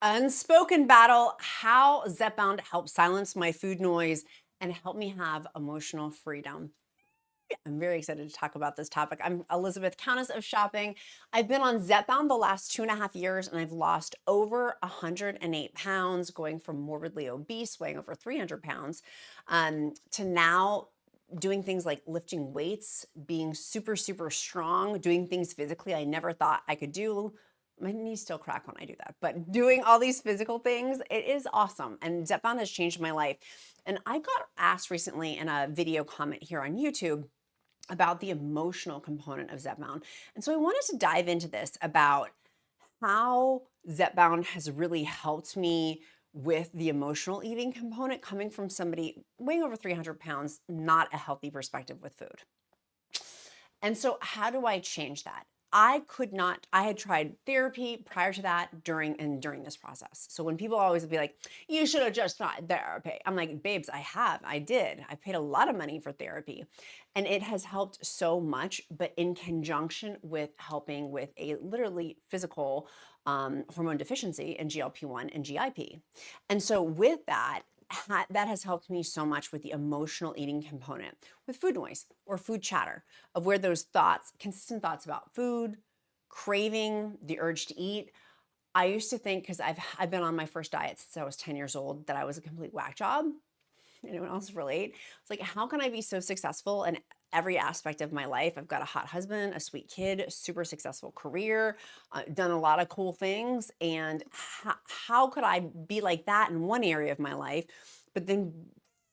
unspoken battle, how Zepbound helps silence my food noise and help me have emotional freedom. I'm very excited to talk about this topic. I'm Elizabeth, Countess of Shopping. I've been on Zepbound the last 2.5 years, and I've lost over 108 pounds, going from morbidly obese, weighing over 300 pounds, to now doing things like lifting weights, being super, super strong, doing things physically I never thought I could do. My knees still crack when I do that, but doing all these physical things, it is awesome. And Zepbound has changed my life. And I got asked recently in a video comment here on YouTube about the emotional component of Zepbound. And so I wanted to dive into this about how Zepbound has really helped me with the emotional eating component coming from somebody weighing over 300 pounds, not a healthy perspective with food. And so how do I change that? I could not, I had tried therapy prior to that, during this process. So when people always be like, you should have just tried therapy. I'm like, babes, I did. I paid a lot of money for therapy and it has helped so much, but in conjunction with helping with a literally physical hormone deficiency in GLP-1 and GIP. And so with that, that has helped me so much with the emotional eating component with food noise or food chatter, of where those thoughts, consistent thoughts about food, craving, the urge to eat. I used to think, because I've been on my first diet since I was 10 years old, that I was a complete whack job. Anyone else relate? It's like, how can I be so successful in every aspect of my life? I've got a hot husband, a sweet kid, a super successful career, done a lot of cool things. And how could I be like that in one area of my life, but then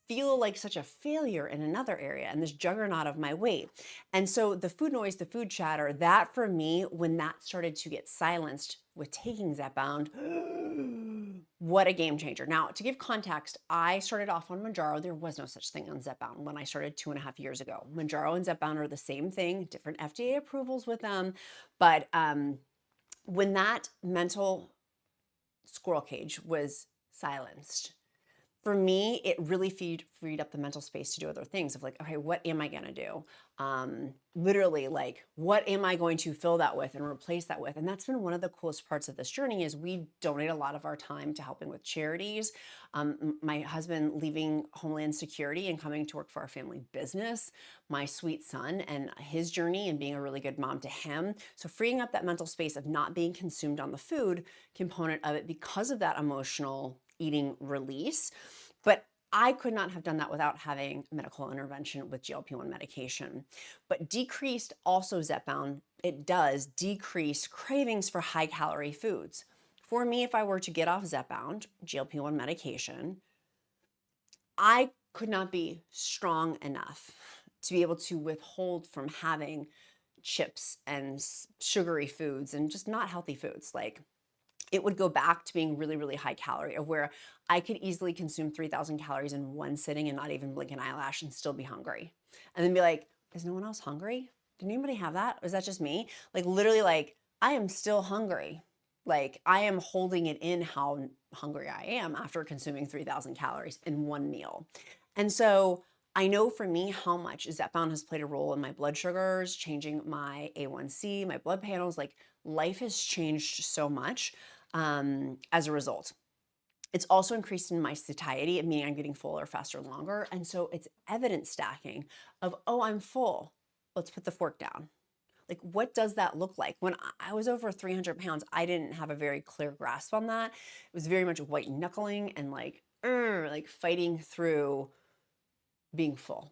feel like such a failure in another area and this juggernaut of my weight? And so the food noise, the food chatter, that for me, when that started to get silenced with taking Zepbound, what a game changer. Now, to give context, I started off on Mounjaro. There was no such thing on Zepbound when I started 2.5 years ago. Mounjaro and Zepbound are the same thing, different FDA approvals with them. But when that mental squirrel cage was silenced, for me, it really freed up the mental space to do other things of like, okay, what am I going to do? Literally, like, what am I going to fill that with and replace that with? And that's been one of the coolest parts of this journey is we donate a lot of our time to helping with charities. My husband leaving Homeland Security and coming to work for our family business, my sweet son and his journey and being a really good mom to him. So freeing up that mental space of not being consumed on the food component of it because of that emotional eating release. But I could not have done that without having medical intervention with GLP-1 medication. But decreased also Zepbound, it does decrease cravings for high calorie foods. For me, if I were to get off Zepbound, GLP-1 medication, I could not be strong enough to be able to withhold from having chips and sugary foods and just not healthy foods. Like, it would go back to being really, really high calorie, of where I could easily consume 3,000 calories in one sitting and not even blink an eyelash and still be hungry. And then be like, is no one else hungry? Did anybody have that? Or is that just me? Like, literally, like, I am still hungry. Like, I am holding it in how hungry I am after consuming 3,000 calories in one meal. And so I know for me how much Zepbound has played a role in my blood sugars, changing my A1C, my blood panels. Like, life has changed so much as a result. It's also increased in my satiety, meaning I'm getting fuller faster longer. And so it's evidence stacking of, oh, I'm full. Let's put the fork down. Like, what does that look like? When I was over 300 pounds, I didn't have a very clear grasp on that. It was very much white knuckling and like fighting through being full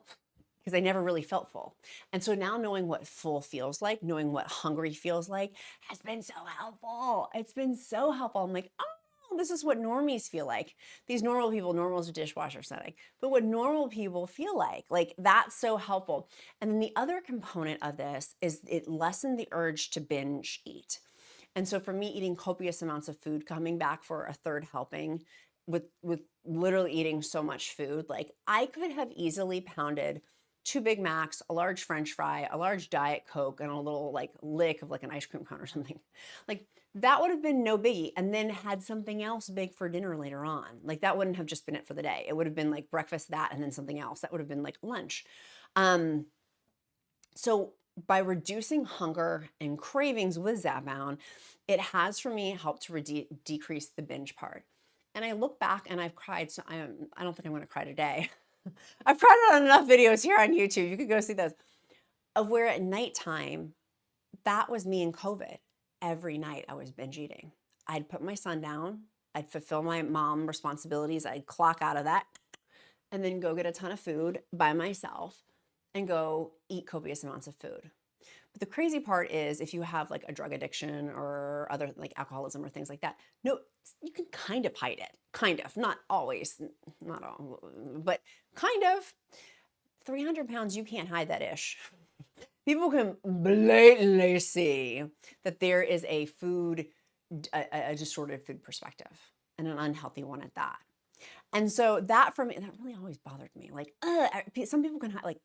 because I never really felt full. And so now knowing what full feels like, knowing what hungry feels like has been so helpful. It's been so helpful. I'm like, oh, this is what normies feel like. These normal people, normal is a dishwasher setting, but what normal people feel like that's so helpful. And then the other component of this is it lessened the urge to binge eat. And so for me, eating copious amounts of food, coming back for a third helping with literally eating so much food, like I could have easily pounded 2 Big Macs, a large French fry, a large Diet Coke, and a little like lick of like an ice cream cone or something. Like, that would have been no biggie. And then had something else big for dinner later on. Like, that wouldn't have just been it for the day. It would have been like breakfast, that, and then something else. That would have been like lunch. So by reducing hunger and cravings with Zepbound, it has for me helped to decrease the binge part. And I look back and I've cried. So I don't think I'm going to cry today. I've cried on enough videos here on YouTube. You could go see those of where at nighttime, that was me in COVID. Every night I was binge eating. I'd put my son down. I'd fulfill my mom responsibilities. I'd clock out of that and then go get a ton of food by myself and go eat copious amounts of food. But the crazy part is if you have like a drug addiction or other like alcoholism or things like that, no, you can kind of hide it. Kind of, not always, not all, but kind of. 300 pounds, you can't hide that ish. People can blatantly see that there is a distorted food perspective and an unhealthy one at that. And so that for me, that really always bothered me. Like, some people can like,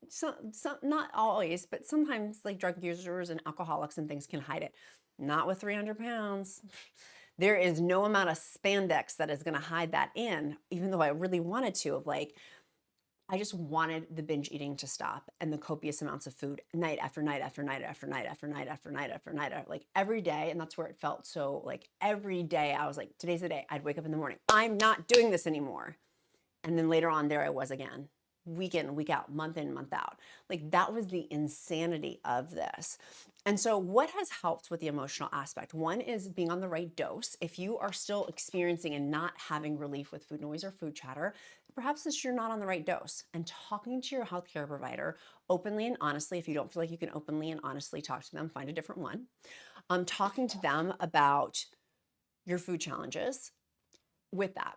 some not always, but sometimes like drug users and alcoholics and things can hide it. Not with 300 pounds. There is no amount of spandex that is going to hide that in, even though I really wanted to, of like, I just wanted the binge eating to stop and the copious amounts of food night after night after night after night after night after night after night, like every day. And that's where it felt so like every day I was like, today's the day. I'd wake up in the morning. I'm not doing this anymore. And then later on, there I was again, week in, week out, month in, month out. Like that was the insanity of this. And so what has helped with the emotional aspect? One is being on the right dose. If you are still experiencing and not having relief with food noise or food chatter, perhaps it's you're not on the right dose. And talking to your healthcare provider openly and honestly, if you don't feel like you can openly and honestly talk to them, find a different one. Talking to them about your food challenges with that.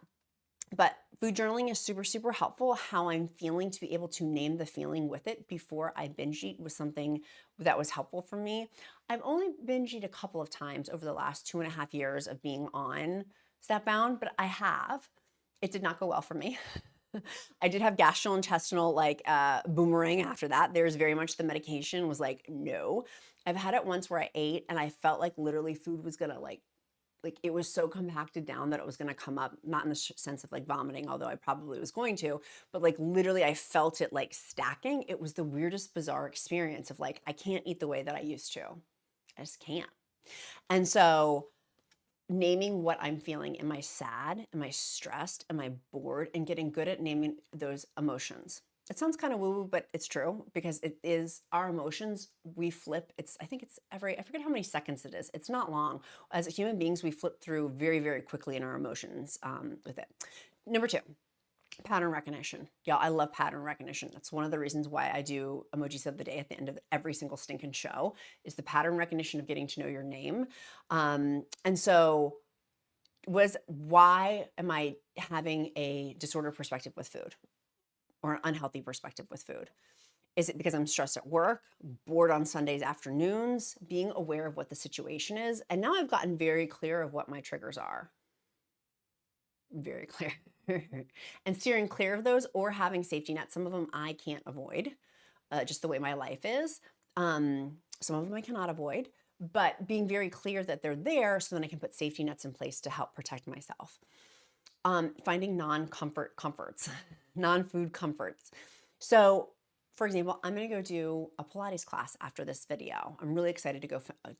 But food journaling is super, super helpful. How I'm feeling, to be able to name the feeling with it before I binge eat was something that was helpful for me. I've only binge eat a couple of times over the last 2.5 years of being on Zepbound, but I have. It did not go well for me. I did have gastrointestinal like boomerang after that. There's very much the medication was like, no. I've had it once where I ate and I felt like literally food was gonna like it was so compacted down that it was going to come up, not in the sense of like vomiting, although I probably was going to, but like literally I felt it like stacking. It was the weirdest, bizarre experience of like, I can't eat the way that I used to. I just can't. And so naming what I'm feeling. Am I sad? Am I stressed? Am I bored? And getting good at naming those emotions. It sounds kind of woo-woo, but it's true because it is our emotions. We flip. I think it's I forget how many seconds it is. It's not long. As human beings, we flip through very, very quickly in our emotions with it. Number 2, pattern recognition. Y'all, I love pattern recognition. That's one of the reasons why I do emojis of the day at the end of every single stinking show is the pattern recognition of getting to know your name. And so why am I having a disordered perspective with food or an unhealthy perspective with food? Is it because I'm stressed at work, bored on Sundays afternoons, being aware of what the situation is? And now I've gotten very clear of what my triggers are. Very clear. And steering clear of those or having safety nets. Some of them I can't avoid, just the way my life is. Some of them I cannot avoid, but being very clear that they're there so then I can put safety nets in place to help protect myself. Finding non-comfort comforts, non-food comforts. So for example, I'm going to go do a Pilates class after this video. I'm really excited to go, I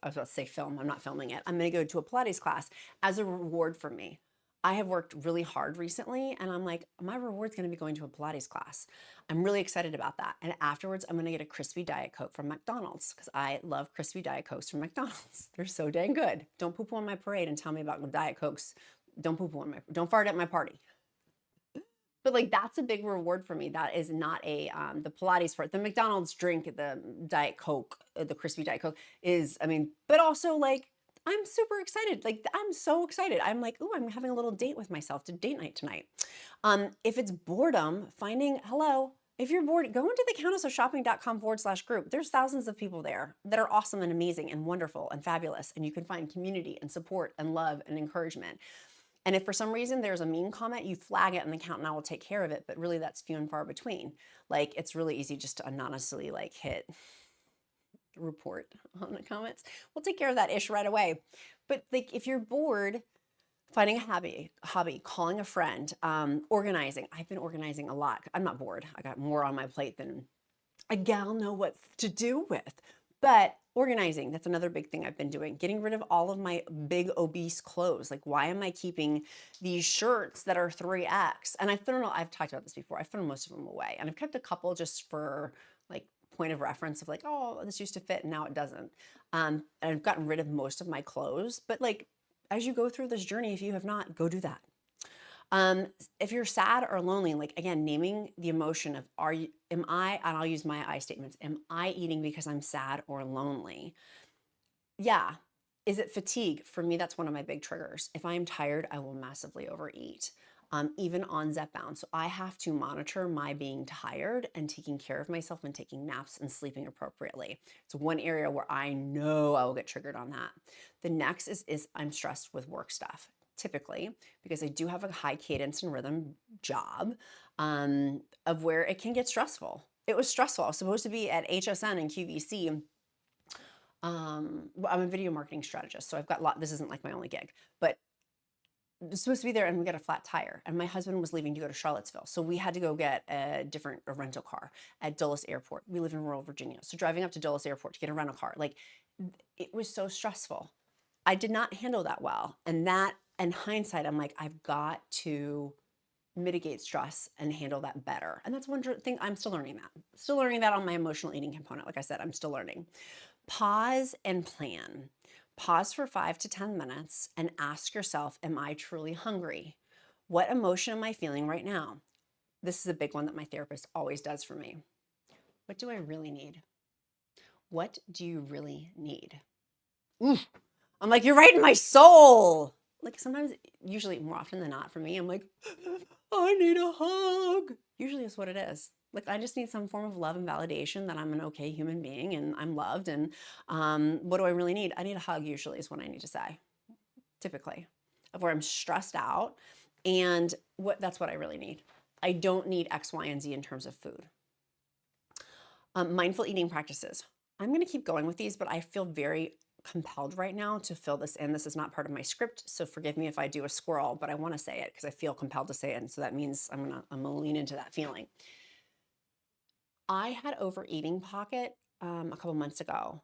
was about to say film, I'm not filming it. I'm going to go to a Pilates class as a reward for me. I have worked really hard recently and I'm like, my reward's going to be going to a Pilates class. I'm really excited about that. And afterwards, I'm going to get a crispy Diet Coke from McDonald's because I love crispy Diet Cokes from McDonald's. They're so dang good. Don't poo-poo on my parade and tell me about Diet Cokes. Don't poo-poo on don't fart at my party. But like, that's a big reward for me. That is not the Pilates part. The McDonald's drink, the Diet Coke, the crispy Diet Coke is, but also like, I'm super excited. Like, I'm so excited. I'm like, ooh, I'm having a little date with myself to date night tonight. If it's boredom, if you're bored, go into the countessofshopping.com/group. There's thousands of people there that are awesome and amazing and wonderful and fabulous. And you can find community and support and love and encouragement. And if for some reason there's a mean comment, you flag it and the accountant and I will take care of it. But really that's few and far between. Like, it's really easy just to anonymously like hit report on the comments. We'll take care of that ish right away. But like, if you're bored, finding a hobby, calling a friend, organizing. I've been organizing a lot. I'm not bored. I got more on my plate than a gal know what to do with. But organizing, that's another big thing I've been doing. Getting rid of all of my big obese clothes. Like, why am I keeping these shirts that are 3X? And I've talked about this before. I've thrown most of them away. And I've kept a couple just for like point of reference of like, oh, this used to fit and now it doesn't. And I've gotten rid of most of my clothes. But like, as you go through this journey, if you have not, go do that. If you're sad or lonely, like again, naming the emotion of and I'll use my I statements. Am I eating because I'm sad or lonely? Yeah. Is it fatigue? For me, that's one of my big triggers. If I'm tired, I will massively overeat. Even on Zepbound. So I have to monitor my being tired and taking care of myself and taking naps and sleeping appropriately. It's one area where I know I will get triggered on that. The next is I'm stressed with work stuff, typically, because I do have a high cadence and rhythm job, of where it can get stressful. It was stressful. I was supposed to be at HSN and QVC. Well, I'm a video marketing strategist, so I've got this isn't like my only gig, but was supposed to be there and we got a flat tire, and my husband was leaving to go to Charlottesville, so we had to go get a rental car at Dulles Airport. We live in rural Virginia, so driving up to Dulles Airport to get a rental car, like, it was so stressful. I did not handle that well, and that, in hindsight, I'm like, I've got to mitigate stress and handle that better. And that's one thing I'm still learning that. Still learning that on my emotional eating component. Like I said, I'm still learning. Pause and plan. Pause for 5 to 10 minutes and ask yourself, am I truly hungry? What emotion am I feeling right now? This is a big one that my therapist always does for me. What do I really need? What do you really need? Oof. I'm like, you're right in my soul. Like sometimes, usually more often than not for me, I'm like, I need a hug. Usually is what it is. Like I just need some form of love and validation that I'm an okay human being and I'm loved. And what do I really need? I need a hug usually is what I need to say, typically, of where I'm stressed out. And that's what I really need. I don't need X, Y, and Z in terms of food. Mindful eating practices. I'm going to keep going with these, but I feel very compelled right now to fill this in. This is not part of my script, so forgive me if I do a squirrel, but I want to say it because I feel compelled to say it, and so that means I'm gonna lean into that feeling. I had overeating pocket a couple months ago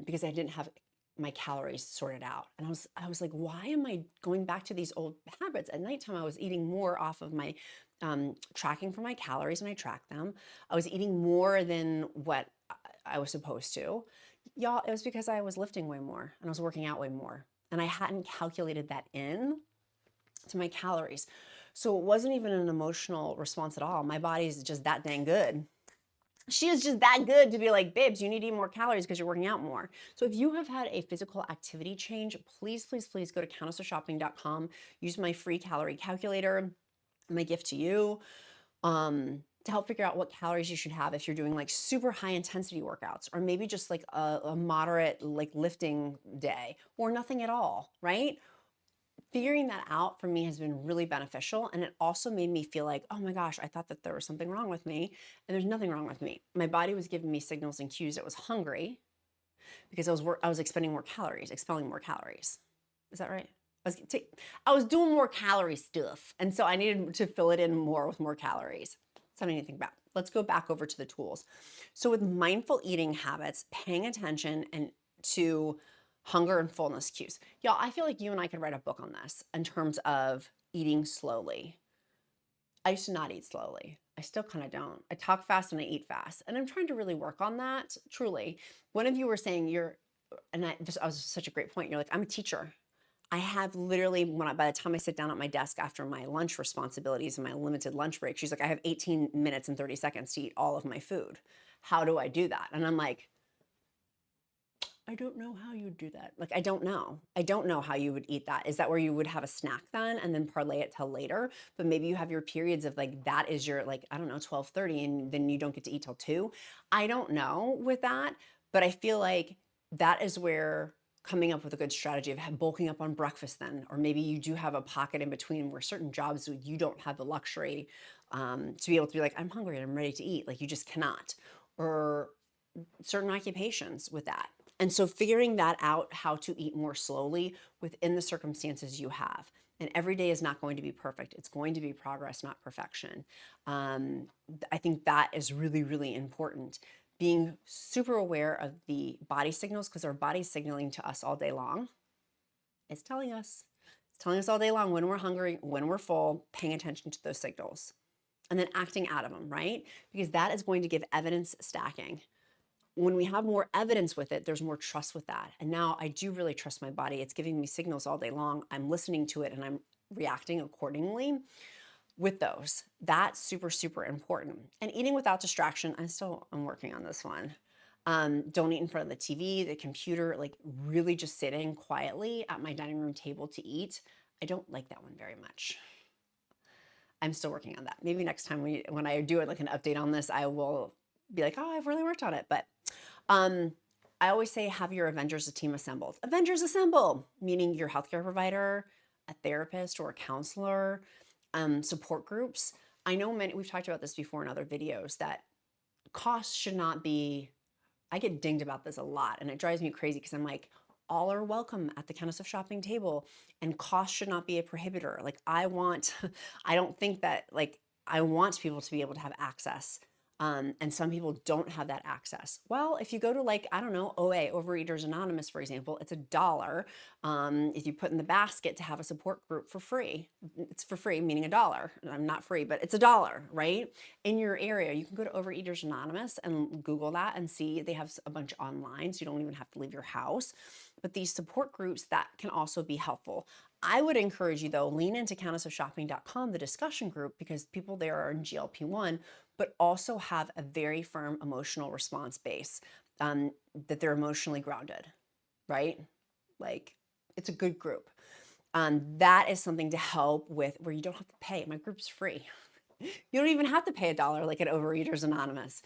because I didn't have my calories sorted out, and I was like, why am I going back to these old habits? At nighttime, I was eating more off of my tracking for my calories, and I tracked them. I was eating more than what I was supposed to. Y'all, it was because I was lifting way more and I was working out way more, and I hadn't calculated that in to my calories. So it wasn't even an emotional response at all. My body's just that dang good. She is just that good to be like, babes, you need to eat more calories because you're working out more. So if you have had a physical activity change, please, please, please go to countessofshopping.com. Use my free calorie calculator, my gift to you, to help figure out what calories you should have if you're doing like super high intensity workouts, or maybe just like a moderate like lifting day, or nothing at all, right? Figuring that out for me has been really beneficial. And it also made me feel like, oh my gosh, I thought that there was something wrong with me. And there's nothing wrong with me. My body was giving me signals and cues that it was hungry because I was expending more calories, expelling more calories. Is that right? I was doing more calorie stuff. And so I needed to fill it in more with more calories. Something to think about. Let's go back over to the tools. So with mindful eating habits, paying attention and to hunger and fullness cues. Y'all, I feel like you and I could write a book on this in terms of eating slowly. I used to not eat slowly. I still kind of don't. I talk fast and I eat fast. And I'm trying to really work on that, truly. One of you were saying I was such a great point. You're like, I'm a teacher. I have literally, by the time I sit down at my desk after my lunch responsibilities and my limited lunch break, she's like, I have 18 minutes and 30 seconds to eat all of my food. How do I do that? And I'm like, I don't know how you would do that. Like, I don't know. I don't know how you would eat that. Is that where you would have a snack then and then parlay it till later? But maybe you have your periods of like, that is your like, I don't know, 12:30 and then you don't get to eat till 2. I don't know with that, but I feel like that is where coming up with a good strategy of bulking up on breakfast then, or maybe you do have a pocket in between where certain jobs you don't have the luxury to be able to be like, I'm hungry and I'm ready to eat. Like you just cannot. Or certain occupations with that. And so figuring that out, how to eat more slowly within the circumstances you have. And every day is not going to be perfect. It's going to be progress, not perfection. I think that is really, really important. Being super aware of the body signals, because our body's signaling to us all day long. It's telling us. It's telling us all day long when we're hungry, when we're full, paying attention to those signals. And then acting out of them, right? Because that is going to give evidence stacking. When we have more evidence with it, there's more trust with that. And now I do really trust my body. It's giving me signals all day long. I'm listening to it and I'm reacting accordingly with those. That's super, super important. And eating without distraction, I'm working on this one. Don't eat in front of the TV, the computer, like really just sitting quietly at my dining room table to eat. I don't like that one very much. I'm still working on that. Maybe next time when I do it, like an update on this, I will be like, oh, I've really worked on it. But I always say have your Avengers team assembled. Avengers assemble, meaning your healthcare provider, a therapist or a counselor, support groups. I know we've talked about this before in other videos, that costs should not be, I get dinged about this a lot and it drives me crazy because I'm like, all are welcome at the Countess of Shopping table and cost should not be a prohibitor. Like I don't think that, like, I want people to be able to have access. And some people don't have that access. Well, if you go to, like, I don't know, OA, Overeaters Anonymous, for example, it's $1. If you put in the basket to have a support group for free, it's for free, meaning $1. I'm not free, but it's $1, right? In your area, you can go to Overeaters Anonymous and Google that and see they have a bunch online, so you don't even have to leave your house. But these support groups, that can also be helpful. I would encourage you, though, lean into countessofshopping.com, the discussion group, because people there are in GLP-1, but also have a very firm emotional response base, that they're emotionally grounded, right? Like, it's a good group. That is something to help with where you don't have to pay. My group's free. You don't even have to pay $1 like at Overeaters Anonymous.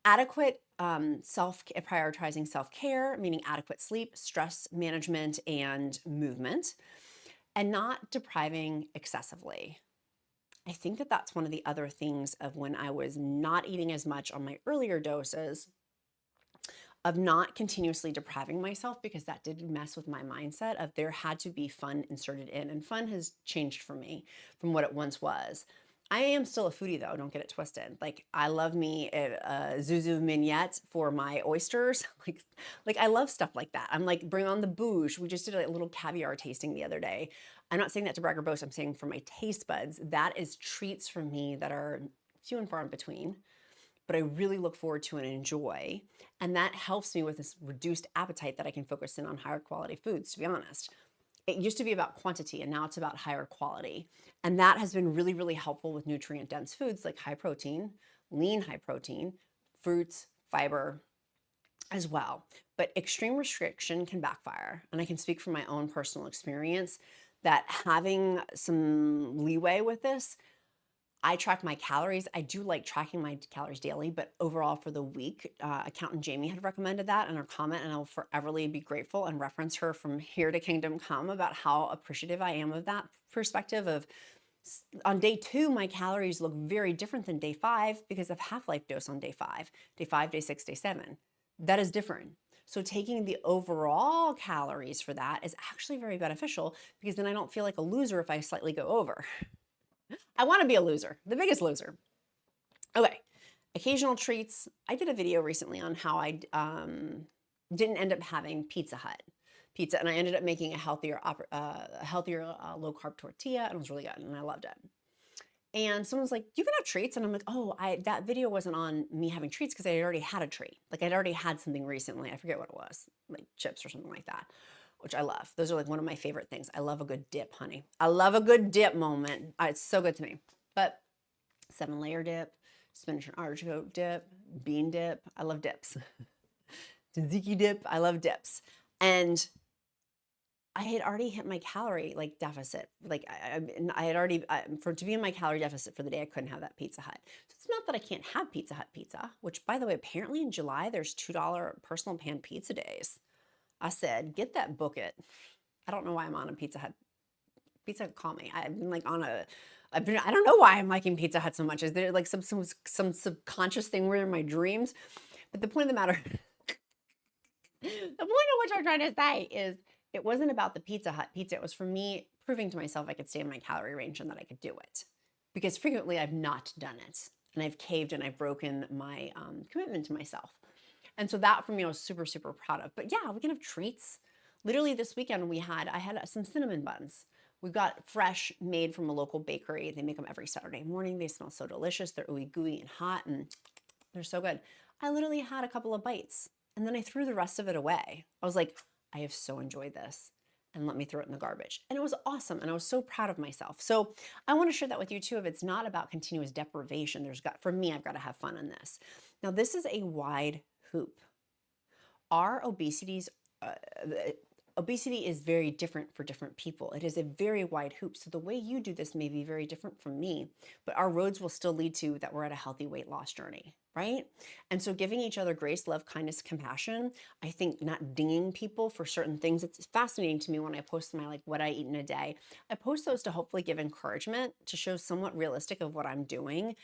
Adequate prioritizing self-care, meaning adequate sleep, stress management, and movement, and not depriving excessively. I think that that's one of the other things of when I was not eating as much on my earlier doses, of not continuously depriving myself, because that did mess with my mindset of there had to be fun inserted in, and fun has changed for me from what it once was. I am still a foodie though, don't get it twisted. Like I love me a Zuzu mignette for my oysters. like I love stuff like that. I'm like, bring on the bouge. We just did a little caviar tasting the other day. I'm not saying that to brag or boast. I'm saying for my taste buds, that is treats for me that are few and far in between, but I really look forward to and enjoy. And that helps me with this reduced appetite that I can focus in on higher quality foods, to be honest. It used to be about quantity and now it's about higher quality. And that has been really, really helpful with nutrient dense foods like high protein, lean high protein, fruits, fiber as well. But extreme restriction can backfire. And I can speak from my own personal experience that having some leeway with this, I track my calories. I do like tracking my calories daily, but overall for the week, accountant Jamie had recommended that in her comment, and I'll foreverly be grateful and reference her from here to kingdom come about how appreciative I am of that perspective of on day 2, my calories look very different than day 5 because of half-life dose on day 5, day 6, day 7. That is different. So taking the overall calories for that is actually very beneficial because then I don't feel like a loser if I slightly go over. I want to be a loser, the biggest loser. Okay, occasional treats. I did a video recently on how I didn't end up having Pizza Hut pizza, and I ended up making a healthier low carb tortilla, and it was really good, and I loved it. And someone's like, "You can have treats," and I'm like, "Oh, that video wasn't on me having treats because I had already had a treat. Like I'd already had something recently. I forget what it was, like chips or something like that." Which I love. Those are like one of my favorite things. I love a good dip, honey. I love a good dip moment. It's so good to me. But 7-layer dip, spinach and artichoke dip, bean dip. I love dips. Tzatziki dip. I love dips. And I had already hit my calorie like deficit. Like I had already, to be in my calorie deficit for the day, I couldn't have that Pizza Hut. So it's not that I can't have Pizza Hut pizza, which by the way, apparently in July, there's $2 personal pan pizza days. I said, get that, book it. I don't know why I'm on a Pizza Hut. Pizza Hut, call me. I've been like I don't know why I'm liking Pizza Hut so much. Is there like some subconscious thing where in my dreams? But the point of the matter I'm trying to say is it wasn't about the Pizza Hut pizza. It was for me proving to myself I could stay in my calorie range and that I could do it. Because frequently I've not done it and I've caved and I've broken my commitment to myself. And so that for me I was super, super proud of. But yeah, we can have treats. Literally this weekend I had some cinnamon buns. We got fresh, made from a local bakery. They make them every Saturday morning. They smell so delicious. They're ooey gooey and hot, and they're so good. I literally had a couple of bites, and then I threw the rest of it away. I was like, I have so enjoyed this, and let me throw it in the garbage. And it was awesome, and I was so proud of myself. So I want to share that with you too. If it's not about continuous deprivation, for me, I've got to have fun in this. Now, this is a wide hoop. Our obesity is very different for different people. It is a very wide hoop. So the way you do this may be very different from me, but our roads will still lead to that we're at a healthy weight loss journey, right? And so giving each other grace, love, kindness, compassion, I think not dinging people for certain things. It's fascinating to me when I post my like what I eat in a day. I post those to hopefully give encouragement, to show somewhat realistic of what I'm doing.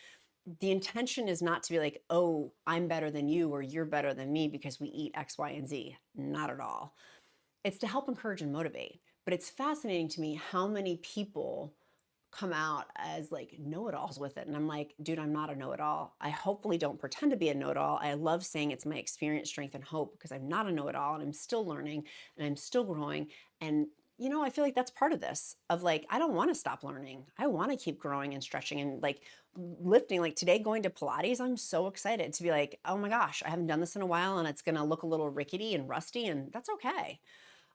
The intention is not to be like, oh, I'm better than you or you're better than me because we eat X, Y, and Z. Not at all. It's to help encourage and motivate. But it's fascinating to me how many people come out as like know-it-alls with it. And I'm like, dude, I'm not a know-it-all. I hopefully don't pretend to be a know-it-all. I love saying it's my experience, strength, and hope, because I'm not a know-it-all and I'm still learning and I'm still growing. And you know, I feel like that's part of this of like, I don't want to stop learning. I want to keep growing and stretching and like lifting. Like today going to Pilates, I'm so excited to be like, oh my gosh, I haven't done this in a while and it's going to look a little rickety and rusty, and that's okay.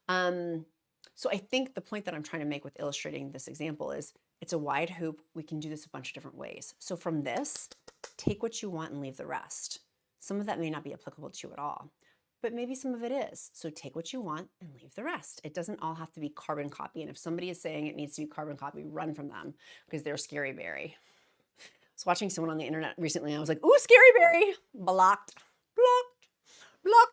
So I think the point that I'm trying to make with illustrating this example is it's a wide hoop. We can do this a bunch of different ways. So from this, take what you want and leave the rest. Some of that may not be applicable to you at all, but maybe some of it is. So take what you want and leave the rest. It doesn't all have to be carbon copy. And if somebody is saying it needs to be carbon copy, run from them because they're scary berry. I was watching someone on the internet recently and I was like, ooh, scary berry, blocked,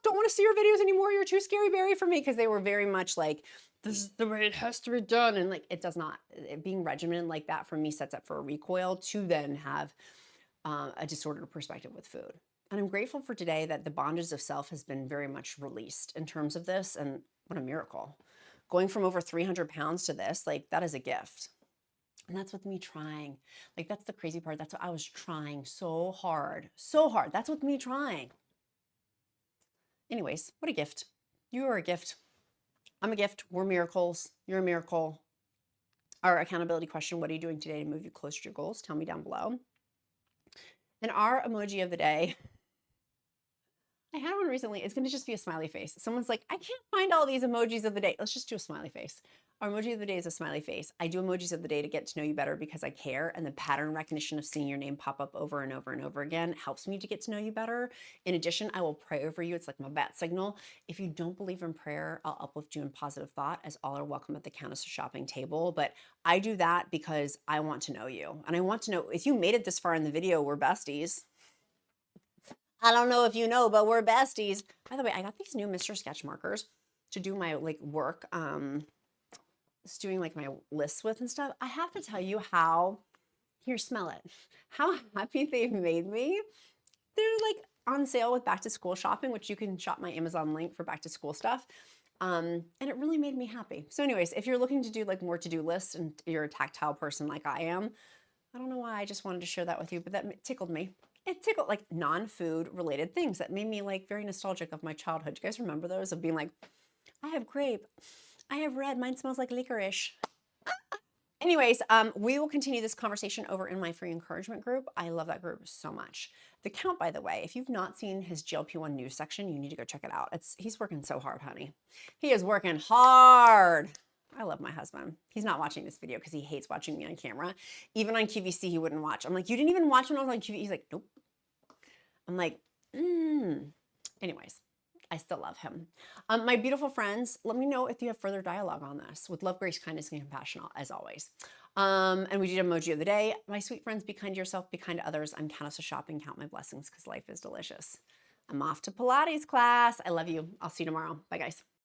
don't want to see your videos anymore. You're too scary berry for me, because they were very much like, this is the way it has to be done. And like, it does not. Being regimented like that for me sets up for a recoil to then have a disordered perspective with food. And I'm grateful for today that the bondage of self has been very much released in terms of this. And what a miracle. Going from over 300 pounds to this, like that is a gift. And that's with me trying. Like, that's the crazy part. That's what I was trying so hard, so hard. That's with me trying. Anyways, what a gift. You are a gift. I'm a gift. We're miracles. You're a miracle. Our accountability question, what are you doing today to move you closer to your goals? Tell me down below. And our emoji of the day, I had one recently. It's going to just be a smiley face. Someone's like, I can't find all these emojis of the day. Let's just do a smiley face. Our emoji of the day is a smiley face. I do emojis of the day to get to know you better because I care, and the pattern recognition of seeing your name pop up over and over and over again helps me to get to know you better. In addition, I will pray over you. It's like my bat signal. If you don't believe in prayer, I'll uplift you in positive thought, as all are welcome at the Countess of Shopping table. But I do that because I want to know you. And I want to know if you made it this far in the video, we're besties. I don't know if you know, but we're besties. By the way, I got these new Mr. Sketch markers to do my like work, doing like my lists with and stuff. I have to tell you how, here, smell it, how happy they've made me. They're like on sale with back to school shopping, which you can shop my Amazon link for back to school stuff. And it really made me happy. So anyways, if you're looking to do like more to-do lists and you're a tactile person like I am, I don't know why, I just wanted to share that with you, but that tickled me. It tickled like non-food related things that made me like very nostalgic of my childhood. Do you guys remember those, of being like, I have grape, I have red, mine smells like licorice. Anyways, we will continue this conversation over in my free encouragement group. I love that group so much. The Count, by the way, if you've not seen his GLP-1 news section, you need to go check it out. He's working so hard, honey. He is working hard. I love my husband. He's not watching this video because he hates watching me on camera. Even on QVC, he wouldn't watch. I'm like, you didn't even watch when I was on QVC? He's like, nope. I'm like, Anyways, I still love him. My beautiful friends, let me know if you have further dialogue on this. With love, grace, kindness, and compassion, as always. And we did emoji of the day. My sweet friends, be kind to yourself, be kind to others. I'm Countess of Shopping. Count my blessings because life is delicious. I'm off to Pilates class. I love you. I'll see you tomorrow. Bye, guys.